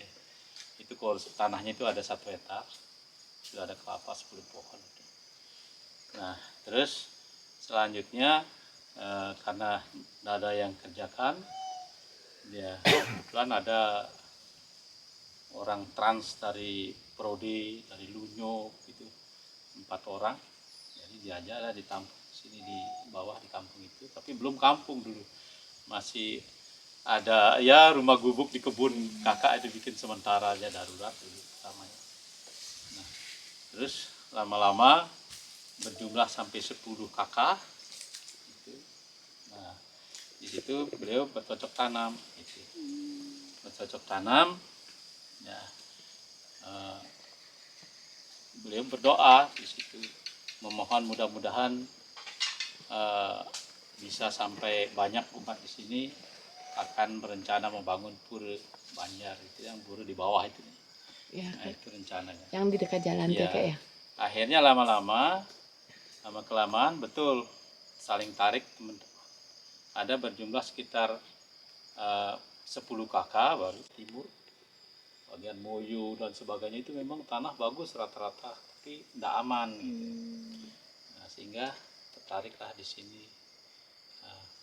Itu tanahnya itu ada 1 hektar, sudah ada kelapa 10 pohon. Nah terus selanjutnya karena tidak ada yang kerjakan, ya kebetulan ada orang trans dari Prodi, dari Lunyo gitu, 4 orang, jadi diajarlah ditampung sini di bawah di kampung itu, tapi belum kampung dulu, masih ada ya rumah gubuk di kebun kakak itu bikin sementara aja darurat dulu pertamanya. Nah, terus lama-lama berjumlah sampai 10 kakak. Gitu. Nah, di situ beliau bercocok tanam. Gitu. Bercocok tanam, ya, beliau berdoa di situ, memohon mudah-mudahan bisa sampai banyak umat di sini akan berencana membangun pura Banjar itu yang pura di bawah itu. Ya, Nah, itu rencananya. yang di dekat jalan Iya. kakek ya. Akhirnya lama kelamaan betul saling tarik teman-teman. Ada berjumlah sekitar 10 kakak baru timur, bagian Moyo dan sebagainya itu memang tanah bagus rata-rata, tapi tidak aman gitu. Nah, sehingga tertariklah di sini.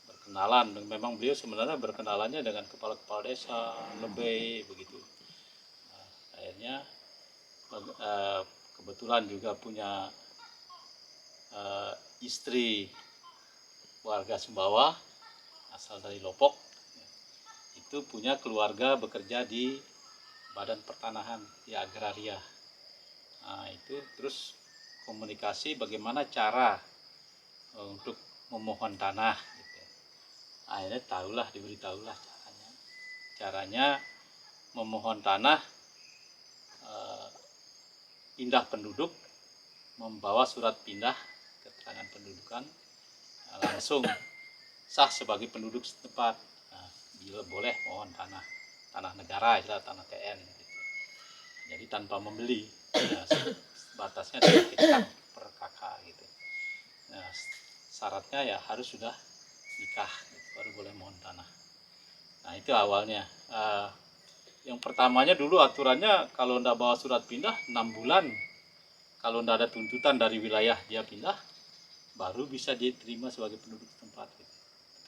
Berkenalan, memang beliau sebenarnya berkenalannya dengan kepala-kepala desa, lebih begitu. Akhirnya kebetulan juga punya istri warga Sumbawa asal dari Loppok, itu punya keluarga bekerja di Badan Pertanahan di Agraria. Nah, itu terus komunikasi bagaimana cara untuk memohon tanah gitu. Akhirnya diberitahulah caranya. Caranya memohon tanah, pindah penduduk, membawa surat pindah keterangan pendudukan, langsung sah sebagai penduduk setempat. Nah, bila boleh mohon tanah negara, tanah TN gitu. Jadi tanpa membeli, ya, batasnya 3 hektar per kakak gitu. Nah, syaratnya ya harus sudah nikah gitu, baru boleh mohon tanah. Nah, itu awalnya. Yang pertamanya dulu aturannya kalau ndak bawa surat pindah 6 bulan. Kalau ndak ada tuntutan dari wilayah dia pindah, baru bisa diterima sebagai penduduk setempat gitu.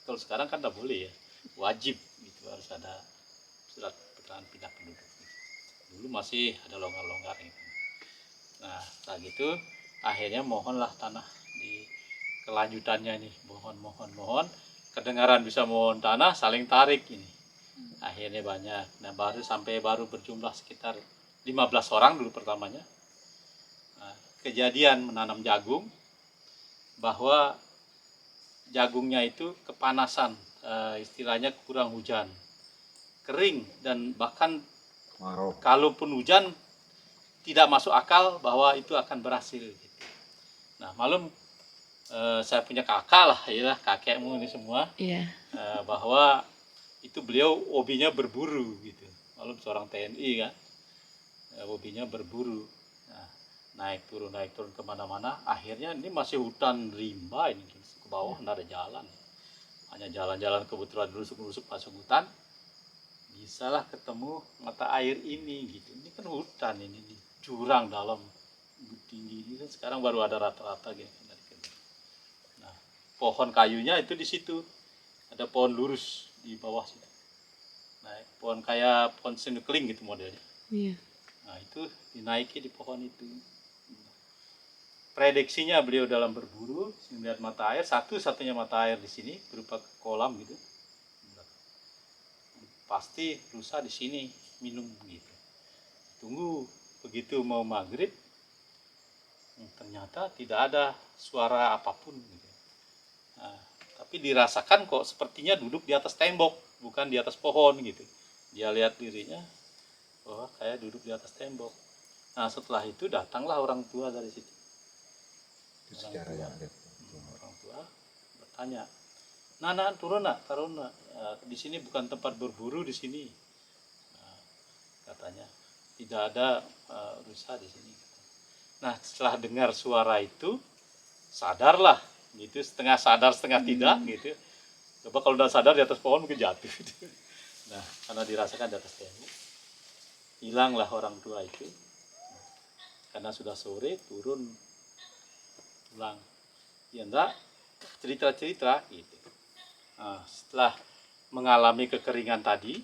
Kalau sekarang kan ndak boleh ya, wajib gitu, harus ada surat keterangan pindah penduduk gitu. Dulu masih ada longgar-longgar gitu. Nah, setelah gitu akhirnya mohonlah tanah di kelanjutannya nih, mohon kedengaran bisa mohon tanah, saling tarik ini. Akhirnya banyak. Nah, baru berjumlah sekitar 15 orang dulu pertamanya. Nah, kejadian menanam jagung, bahwa jagungnya itu kepanasan, istilahnya kurang hujan, kering, dan bahkan kalaupun hujan tidak masuk akal bahwa itu akan berhasil gitu. Nah, malum saya punya kakak lah, ya kakekmu ini semua, bahwa itu beliau hobinya berburu gitu. Malum seorang TNI kan, hobinya berburu. Nah, naik turun kemana-mana. Akhirnya ini masih hutan rimba ini, ke bawah nggak ada jalan, hanya jalan-jalan kebetulan rusuk masuk hutan, bisalah ketemu mata air ini gitu. Ini kan hutan ini, di jurang dalam tinggi ini kan sekarang baru ada rata-rata gitu. Nah, pohon kayunya itu di situ, ada pohon lurus di bawah situ. Nah, pohon kayak pohon senukling gitu modelnya. Iya. Nah, itu dinaiki di pohon itu. Prediksinya beliau dalam berburu melihat mata air, satu-satunya mata air di sini berupa kolam gitu. Pasti rusa di sini minum gitu. Tunggu begitu mau maghrib, ternyata tidak ada suara apapun gitu. Nah, tapi dirasakan kok sepertinya duduk di atas tembok, bukan di atas pohon gitu. Dia lihat dirinya bahwa kayak duduk di atas tembok. Nah, setelah itu datanglah orang tua dari situ. Orang tua bertanya, "Nana, turun nak, taruh nak. Di sini bukan tempat berburu di sini." Nah, katanya tidak ada rusa di sini. Nah, setelah dengar suara itu, sadarlah gitu, setengah sadar setengah tidak gitu. Coba kalau udah sadar di atas pohon mungkin jatuh gitu. Nah, karena dirasakan di atas tembok, hilanglah orang tua itu. Karena sudah sore, turun pulang. Ya enggak, cerita-cerita gitu. Nah, setelah mengalami kekeringan tadi,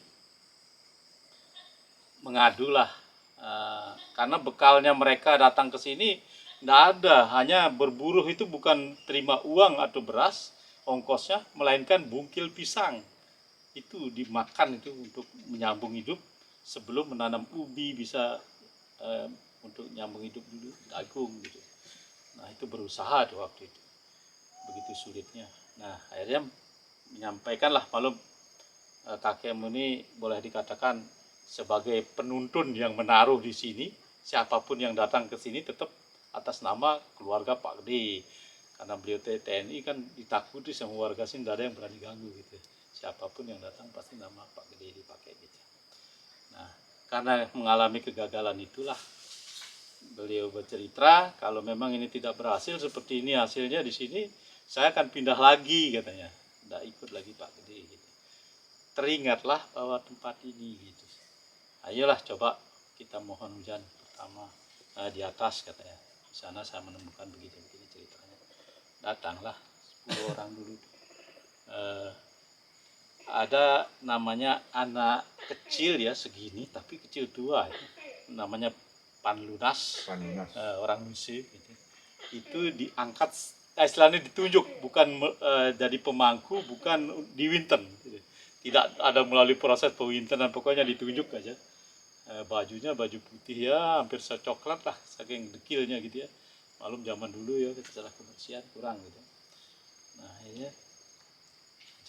mengadulah, karena bekalnya mereka datang ke sini enggak ada, hanya berburu itu bukan terima uang atau beras ongkosnya, melainkan bungkil pisang. Itu dimakan itu untuk menyambung hidup sebelum menanam ubi bisa untuk nyambung hidup dulu, jagung gitu. Nah, itu berusaha tuh waktu itu, begitu sulitnya. Nah, akhirnya menyampaikanlah, maklum kakekmu ini boleh dikatakan sebagai penuntun yang menaruh di sini, siapapun yang datang ke sini tetap atas nama keluarga Pak Gede. Karena beliau TNI kan ditakuti sama warga sini, tidak ada yang berani ganggu gitu. Siapapun yang datang pasti nama Pak Gede dipakai gitu. Nah, karena mengalami kegagalan itulah beliau bercerita, kalau memang ini tidak berhasil seperti ini hasilnya di sini, saya akan pindah lagi katanya, tidak ikut lagi Pak Gede gitu. Teringatlah bahwa tempat ini gitu. Ayolah coba kita mohon hujan pertama di atas katanya. Di sana saya menemukan begini ceritanya. Datanglah 10 orang dulu. Ada namanya anak kecil ya segini, tapi kecil tua ya. Namanya Panlunas, orang Nusi gitu. Itu diangkat, istilahnya ditunjuk, bukan jadi pemangku, bukan diwinten gitu. Tidak ada melalui proses pewintenan, pokoknya ditunjuk aja. Bajunya baju putih ya, hampir secoklat lah, saking dekilnya gitu ya. Malum zaman dulu ya, secara kebersihan kurang gitu.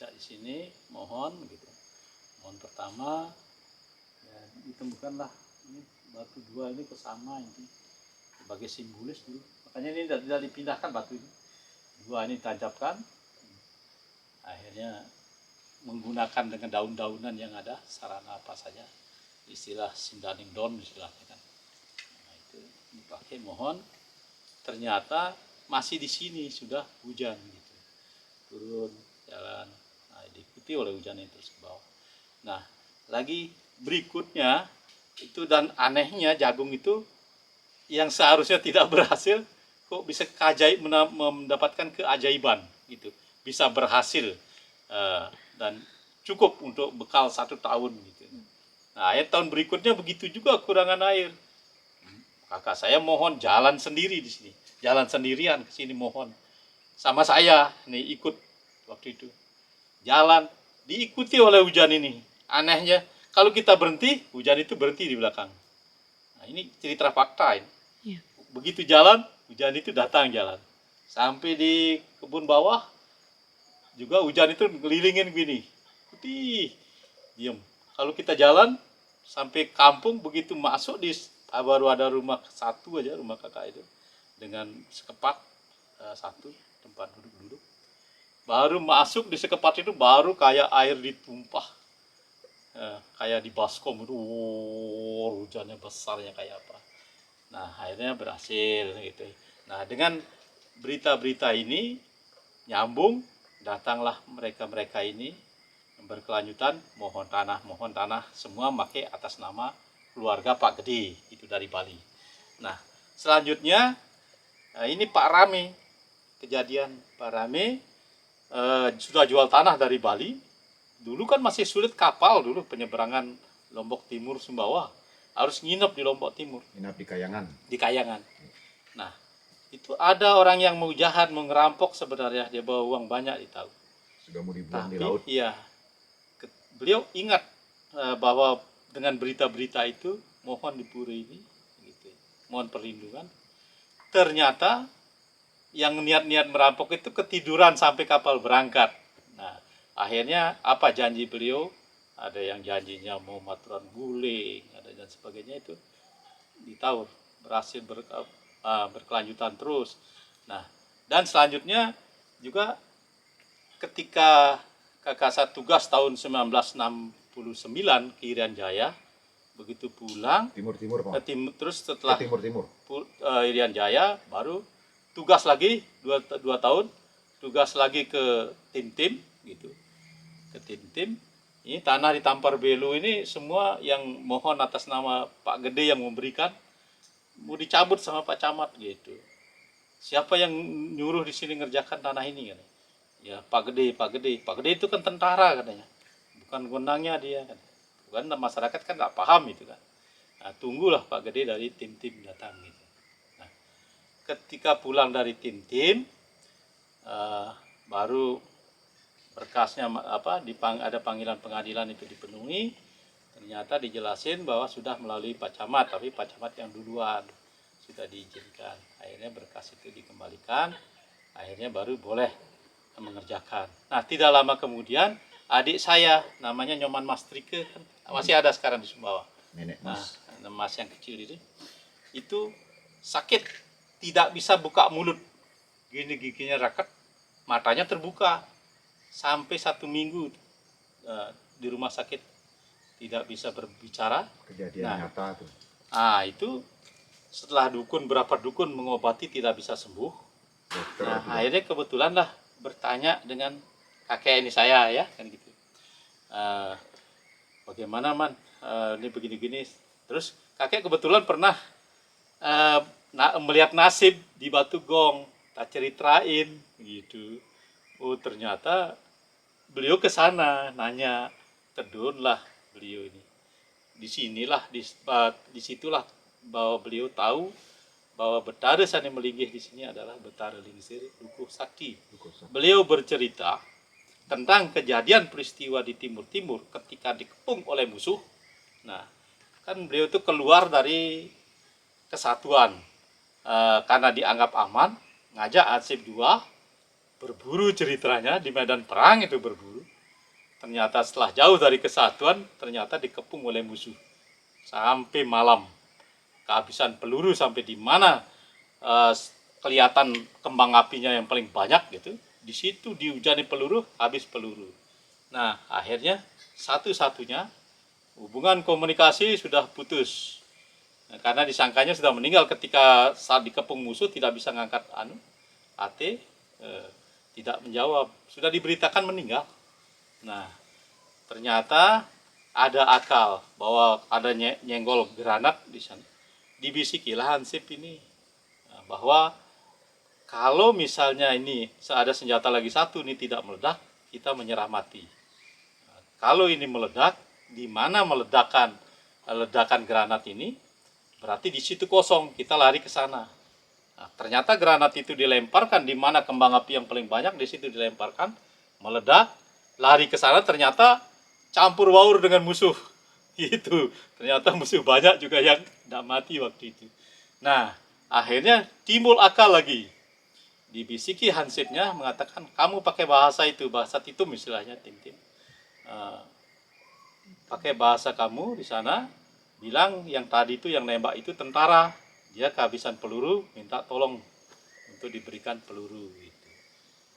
baca di sini, mohon gitu. Mohon pertama ya, ditemukanlah ini batu dua ini bersama ini sebagai simbolis dulu. Makanya ini tidak dipindahkan batu ini. Dua ini tancapkan. Akhirnya menggunakan dengan daun-daunan yang ada, sarana apa saja. Istilah sindaning don istilahnya kan. Nah, itu dipakai mohon. Ternyata masih di sini sudah hujan gitu. Turun jalan. Nah, diikuti oleh hujan itu terus ke bawah. Nah, lagi berikutnya itu dan anehnya jagung itu yang seharusnya tidak berhasil kok bisa mendapatkan keajaiban gitu, bisa berhasil dan cukup untuk bekal 1 tahun gitu. Nah, tahun berikutnya begitu juga kekurangan air. Kakak saya mohon jalan sendiri di sini, jalan sendirian ke sini mohon sama saya nih ikut waktu itu jalan diikuti oleh hujan ini. Anehnya kalau kita berhenti, hujan itu berhenti di belakang. Nah, ini cerita fakta ini. Begitu jalan, hujan itu datang jalan. Sampai di kebun bawah, juga hujan itu ngelilingin gini. Putih, diem. Kalau kita jalan, sampai kampung, begitu masuk baru ada rumah satu aja, rumah kakak itu. Dengan sekepat satu tempat duduk-duduk. Baru masuk di sekepat itu, baru kayak air ditumpah. Kayak di baskom itu, hujannya besarnya kayak apa. Nah, akhirnya berhasil gitu. Nah, dengan berita-berita ini nyambung, datanglah mereka-mereka ini berkelanjutan mohon tanah, semua pakai atas nama keluarga Pak Gede, itu dari Bali. Nah, selanjutnya ini Pak Rame, kejadian Pak Rame sudah jual tanah dari Bali. Dulu kan masih sulit kapal dulu penyeberangan Lombok Timur Sumbawa. Harus nginep di Lombok Timur. Nginep di Kayangan. Di Kayangan. Nah, itu ada orang yang mau jahat, mau ngerampok sebenarnya. Dia bawa uang banyak, ditahu. Sudah mau dibuang di Tapi, laut. iya. Beliau ingat bahwa dengan berita-berita itu, mohon di pura ini, gitu, mohon perlindungan. Ternyata, yang niat-niat merampok itu ketiduran sampai kapal berangkat. Nah, akhirnya apa janji beliau? Ada yang janjinya mau maturan guling, ada dan sebagainya itu ditawar, berhasil berkelanjutan terus. Nah, dan selanjutnya juga ketika kakak saya tugas tahun 1969 ke Irian Jaya, begitu pulang Timur-timur, Pak. terus setelah Timur-timur. Irian Jaya baru tugas lagi 2 tahun, tugas lagi ke Tim-Tim gitu, ke Tim-Tim. Ini tanah di Tampar Belu ini semua yang mohon atas nama Pak Gede yang memberikan mau dicabut sama Pak Camat gitu. Siapa yang nyuruh di sini ngerjakan tanah ini kan? Ya Pak Gede. Pak Gede itu kan tentara katanya, bukan gondangnya dia kan. Bukan masyarakat kan nggak paham itu kan. Nah, tunggulah Pak Gede dari Tim-Tim datang gitu. Nah, ketika pulang dari Tim-Tim baru berkasnya ada panggilan pengadilan itu dipenuhi, ternyata dijelasin bahwa sudah melalui Pak Camat, tapi Pak Camat yang duluan sudah diizinkan. Akhirnya berkas itu dikembalikan, akhirnya baru boleh mengerjakan. Nah, tidak lama kemudian adik saya namanya Nyoman Mastrike kan masih ada sekarang di Sumbawa. Nenek Mas. Nah, Mas yang kecil itu sakit, tidak bisa buka mulut, gini giginya raket, matanya terbuka. Sampai 1 minggu di rumah sakit tidak bisa berbicara. Kejadian nyata tuh. Itu setelah berapa dukun mengobati tidak bisa sembuh. Dokter Nah, akhirnya kebetulan lah bertanya dengan kakek ini saya ya kan gitu. Bagaimana Man? Ini begini-gini. Terus kakek kebetulan pernah melihat nasib di Batu Gong, tak ceritain gitu. Oh, ternyata beliau ke sana nanya, terdunlah beliau ini. Disitulah bahwa beliau tahu bahwa Betara Sani Melinggih di sini adalah Betara Lingsir Dukuh Sakti. Beliau bercerita tentang kejadian peristiwa di Timur-Timur ketika dikepung oleh musuh. Nah, kan beliau itu keluar dari kesatuan karena dianggap aman, ngajak Ansip II berburu ceritanya di medan perang itu berburu. Ternyata setelah jauh dari kesatuan, ternyata dikepung oleh musuh sampai malam. Kehabisan peluru sampai di mana kelihatan kembang apinya yang paling banyak gitu. Di situ dihujani peluru, habis peluru. Nah, akhirnya satu-satunya hubungan komunikasi sudah putus. Nah, karena disangkanya sudah meninggal ketika saat dikepung musuh, tidak bisa ngangkat AT, tidak menjawab, sudah diberitakan meninggal. Nah, ternyata ada akal bahwa ada nyenggol granat di sana. Dibisikilah Hansip ini bahwa kalau misalnya ini ada senjata lagi satu ini tidak meledak, kita menyerah mati. Nah, kalau ini meledak, di mana ledakan granat ini, berarti di situ kosong, kita lari ke sana. Nah, ternyata granat itu dilemparkan di mana kembang api yang paling banyak, di situ dilemparkan, meledak, lari ke sana, ternyata campur baur dengan musuh. Gitu. Ternyata musuh banyak juga yang tidak mati waktu itu. Nah, akhirnya timbul akal lagi. Dibisiki Hansipnya mengatakan, kamu pakai bahasa itu, bahasa Titum istilahnya, tim-tim. Pakai bahasa kamu di sana, bilang yang tadi itu yang nembak itu tentara, dia kehabisan peluru, minta tolong untuk diberikan peluru gitu.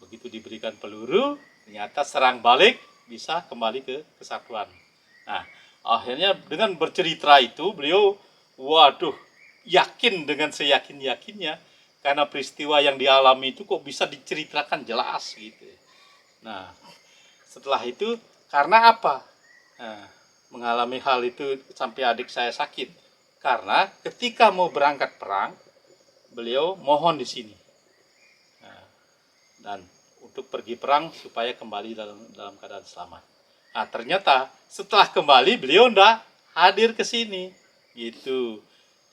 Begitu diberikan peluru, ternyata serang balik, bisa kembali ke kesatuan. Nah, akhirnya dengan bercerita itu beliau waduh yakin dengan seyakin-yakinnya karena peristiwa yang dialami itu kok bisa diceritakan jelas gitu. Nah, setelah itu karena apa? Nah, mengalami hal itu sampai adik saya sakit karena ketika mau berangkat perang beliau mohon di sini dan untuk pergi perang supaya kembali dalam keadaan selamat. Nah, ternyata setelah kembali beliau ndak hadir ke sini gitu,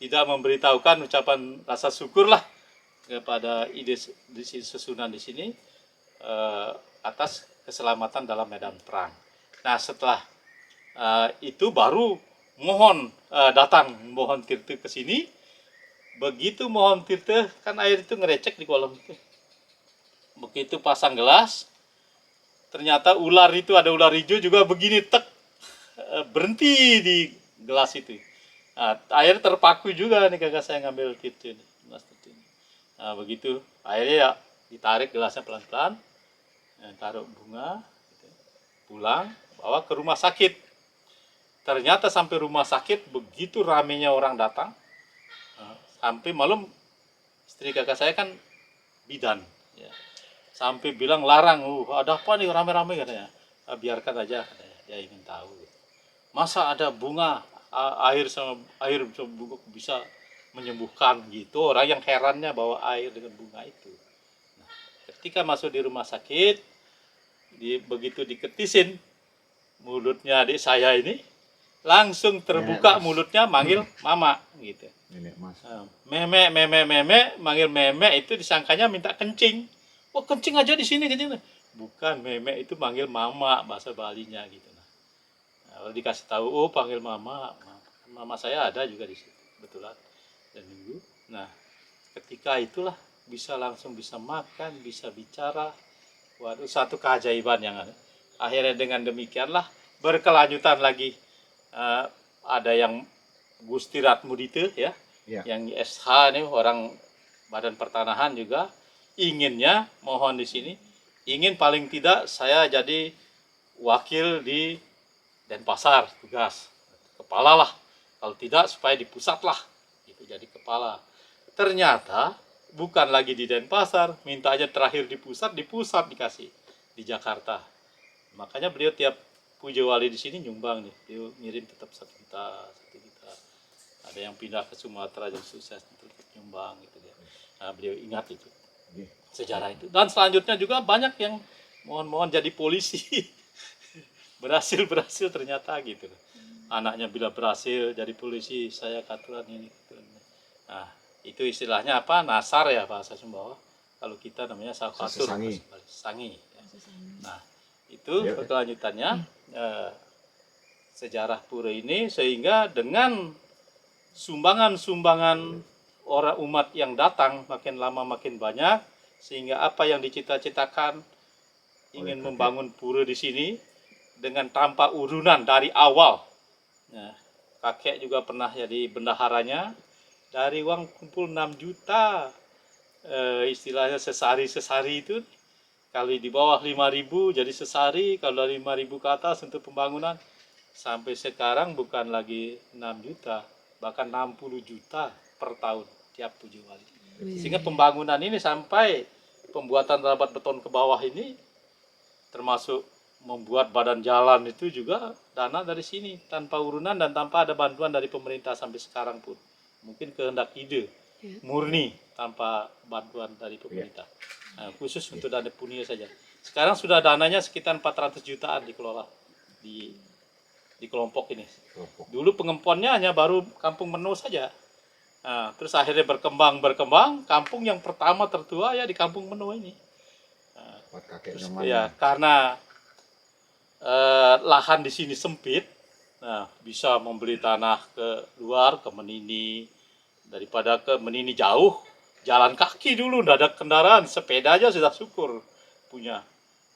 tidak memberitahukan ucapan rasa syukur lah kepada ide Susunan di sini atas keselamatan dalam medan perang. Nah, setelah itu baru datang mohon tirta ke sini. Begitu mohon tirta, kan air itu ngerecek di kolam itu. Begitu pasang gelas, ternyata ular itu ada ular hijau juga begini berhenti di gelas itu. Nah, air terpaku juga nih kakak saya ngambil tirta ini. Nah, begitu akhirnya ya ditarik gelasnya pelan-pelan, taruh bunga, pulang bawa ke rumah sakit. Ternyata sampai rumah sakit begitu ramenya orang datang, sampai malam istri kakak saya kan bidan, ya. Sampai bilang larang, ada apa nih rame-rame katanya, biarkan aja katanya, dia ingin tahu. Masa ada bunga, air bunga bisa menyembuhkan gitu, orang yang herannya bawa air dengan bunga itu. Nah, ketika masuk di rumah sakit, begitu diketisin mulutnya adik saya ini, langsung terbuka mulutnya manggil mama gitu. Nenek Mas. Meme, manggil meme itu disangkanya minta kencing. Oh, kencing aja di sini kencing. Bukan, meme itu manggil mama bahasa Balinya gitu. Nah, dikasih tahu, oh panggil mama. Mama saya ada juga di situ, betulan. Dan minggu. Nah, ketika itulah langsung bisa makan, bisa bicara. Waduh, satu keajaiban yang ada. Akhirnya dengan demikianlah berkelanjutan lagi. Ada yang Gusti Ratmudite ya, yang SH nih orang Badan Pertanahan juga inginnya mohon di sini, ingin paling tidak saya jadi wakil di Denpasar tugas kepala lah, kalau tidak supaya di pusat lah, gitu jadi kepala. Ternyata bukan lagi di Denpasar, minta aja terakhir di pusat dikasih di Jakarta. Makanya beliau tiap puja wali di sini nyumbang nih, dia ngirim tetap 1 juta. Ada yang pindah ke Sumatera yang sukses tetap nyumbang gitu dia. Nah, beliau ingat itu sejarah itu. Dan selanjutnya juga banyak yang mohon jadi polisi. berhasil ternyata gitu. Anaknya bila berhasil jadi polisi, saya katuran ini. Nah, itu istilahnya apa? Nasar ya bahasa Sumbawa. Kalau kita namanya sahabatur, sangi. Nah, itu kelanjutannya sejarah pura ini, sehingga dengan sumbangan orang umat yang datang makin lama makin banyak, sehingga apa yang dicita-citakan ingin membangun pura di sini dengan tanpa urunan dari awal. Nah, kakek juga pernah jadi bendaharanya, dari uang kumpul 6 juta, istilahnya sesari itu, kali di bawah 5.000 jadi sesari, kalau dari 5.000 ke atas untuk pembangunan, sampai sekarang bukan lagi 6 juta, bahkan 60 juta per tahun tiap 7 kali. Sehingga pembangunan ini sampai pembuatan rabat beton ke bawah ini, termasuk membuat badan jalan itu juga dana dari sini, tanpa urunan dan tanpa ada bantuan dari pemerintah sampai sekarang pun. Mungkin kehendak ide murni tanpa bantuan dari pemerintah. Nah, khusus untuk dana punia saja. Sekarang sudah dananya sekitar 400 jutaan dikelola di kelompok ini. Dulu pengemponnya hanya baru Kampung Meno saja. Nah, terus akhirnya berkembang, kampung yang pertama tertua ya di Kampung Meno ini. Terus, ya, karena lahan di sini sempit, nah bisa membeli tanah ke luar, ke Menini, daripada ke Menini jauh, jalan kaki dulu, nggak ada kendaraan, sepeda aja sudah syukur punya.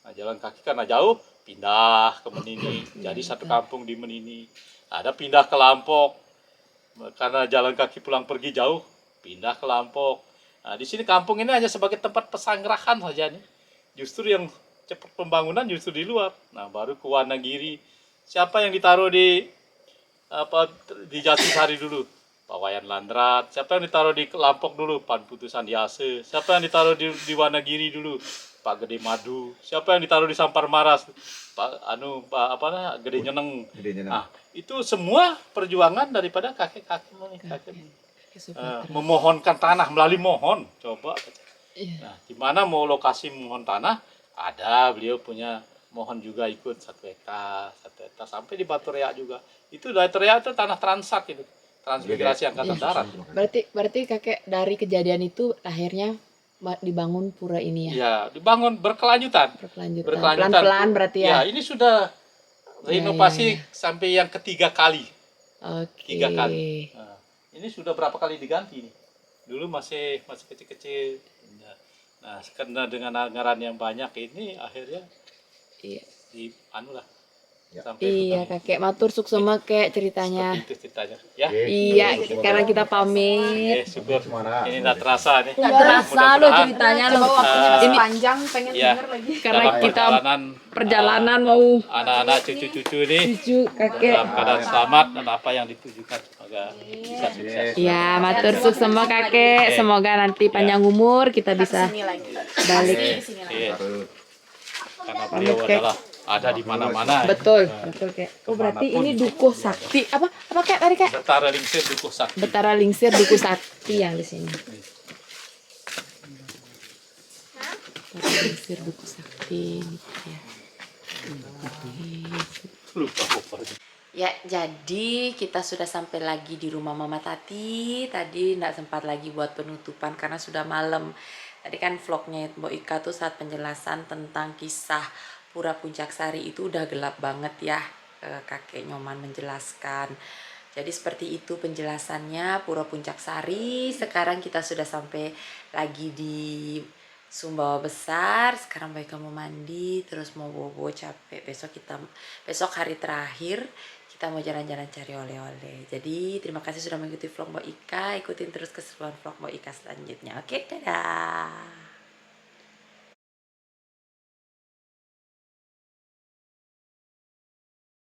Nah, jalan kaki karena jauh, pindah ke Menini, jadi satu kampung di Menini. Ada pindah ke Lampok, karena jalan kaki pulang pergi jauh, pindah ke Lampok. Nah, di sini kampung ini hanya sebagai tempat pesanggrahan saja nih. Justru yang cepat pembangunan justru di luar. Nah, baru ke Wanagiri. Siapa yang ditaruh di Jatisari dulu? Pak Wayan Landrat. Siapa yang ditaruh di Lampok dulu? Pan Putusan Yase. Siapa yang ditaruh di Wanagiri dulu? Pak Gede Madu. Siapa yang ditaruh di Sampar Maras? Gede Nyeneng. Nah, itu semua perjuangan daripada kakek-kakek memohonkan tanah melalui mohon. Coba. Nah, di mana mau lokasi mohon tanah, ada beliau punya mohon juga ikut 1 hektar sampai di Batu Rea juga. Itu Batu Rea itu tanah Transak itu, Transmigrasi Angkatan Darat. Berarti kakek dari kejadian itu akhirnya dibangun pura ini ya? Ya, dibangun berkelanjutan. Pelan-pelan berarti ya? Ya, ini sudah renovasi sampai yang ketiga kali. Oke. 3 kali. Nah, ini sudah berapa kali diganti nih? Dulu masih kecil-kecil. Nah, karena dengan anggaran yang banyak ini akhirnya Iya, kakek matur suksema kek ceritanya. Seperti itu ceritanya. Ya. Iya, sekarang kita pamit. Syukur. Ini nggak terasa nih. Nggak terasa loh ceritanya loh. Ini panjang, pengen denger lagi. Karena dalam kita perjalanan mau anak-anak cucu-cucu ini cucu kakek. dalam keadaan selamat dan apa yang ditujukan semoga bisa sukses. Ya, matur suksema kakek. Semoga nanti panjang umur kita bisa balik. Iya. Karena beliau adalah ada di mana-mana. Betul kek. Oh, berarti ini dukuh sakti. Apa kek tadi kek? Betara Lingsir Dukuh Sakti. Betara Lingsir Dukuh Sakti yang di sini. Betara Lingsir Dukuh Sakti ya. Ya, jadi kita sudah sampai lagi di rumah Mama Tati. Tadi nggak sempat lagi buat penutupan karena sudah malam. Tadi kan vlognya Mbok Ika tuh saat penjelasan tentang kisah Pura Puncak Sari itu udah gelap banget ya. Kakek Nyoman menjelaskan. Jadi seperti itu penjelasannya Pura Puncak Sari. Sekarang kita sudah sampai lagi di Sumbawa Besar. Sekarang Mbak Ika mau mandi, terus mau bobo capek. Besok hari terakhir kita mau jalan-jalan cari oleh-oleh. Jadi terima kasih sudah mengikuti vlog Mbak Ika. Ikutin terus keseruan vlog Mbak Ika selanjutnya. Oke, dadah.